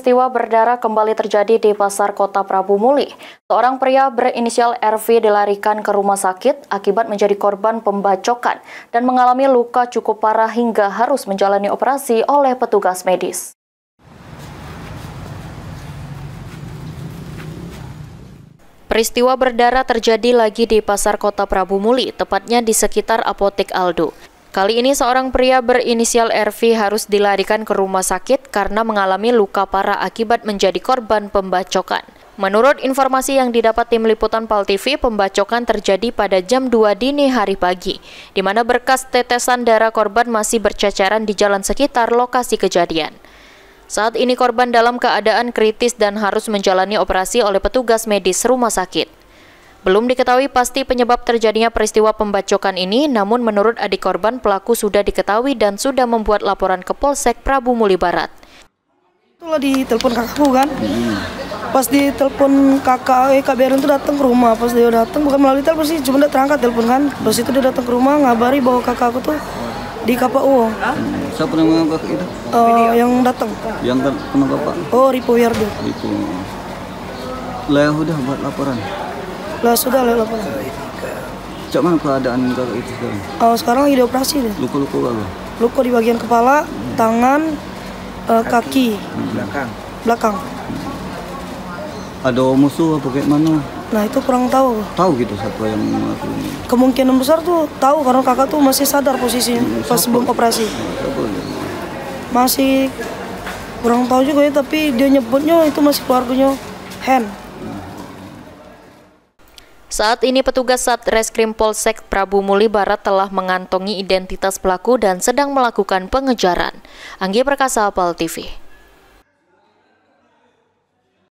Peristiwa berdarah kembali terjadi di Pasar Kota Prabu Muli. Seorang pria berinisial RV dilarikan ke rumah sakit akibat menjadi korban pembacokan dan mengalami luka cukup parah hingga harus menjalani operasi oleh petugas medis. Peristiwa berdarah terjadi lagi di Pasar Kota Prabu Muli, tepatnya di sekitar Apotek Aldo. Kali ini seorang pria berinisial RV harus dilarikan ke rumah sakit karena mengalami luka parah akibat menjadi korban pembacokan. Menurut informasi yang didapat tim liputan PAL TV, pembacokan terjadi pada jam 2 dini hari pagi, di mana berkas tetesan darah korban masih berceceran di jalan sekitar lokasi kejadian. Saat ini korban dalam keadaan kritis dan harus menjalani operasi oleh petugas medis rumah sakit. Belum diketahui pasti penyebab terjadinya peristiwa pembacokan ini, namun menurut adik korban, pelaku sudah diketahui dan sudah membuat laporan ke Polsek Prabu Muli Barat. Itulah ditelepon kakakku kan, pas ditelepon kakak KBRN itu datang ke rumah. Pas dia datang bukan melalui telepon sih, cuma dia terangkat telepon kan. Pas itu dia datang ke rumah ngabari bahwa kakakku tuh di KPU. Siapa nama kakak itu? Yang datang. Yang kena bapak? Oh, Ripo Yardo. Ripo. Lah udah buat laporan. Lah sudah lah laporan. Cak mana keadaan kakak itu sekarang? Sekarang lagi dioperasi deh. Luka-luka apa? Luka di bagian kepala, tangan, kaki, belakang. Ada musuh apa kayak mana? Nah itu kurang tahu. Tahu gitu siapa yang melakukan? Kemungkinan besar tuh tahu karena kakak tuh masih sadar posisinya pas sebelum operasi. Masih kurang tahu juga ya, tapi dia nyebutnya itu masih keluarganya Hen. Saat ini petugas Satreskrim Polsek Prabu Muli Barat telah mengantongi identitas pelaku dan sedang melakukan pengejaran. Anggi Perkasa, PAL TV.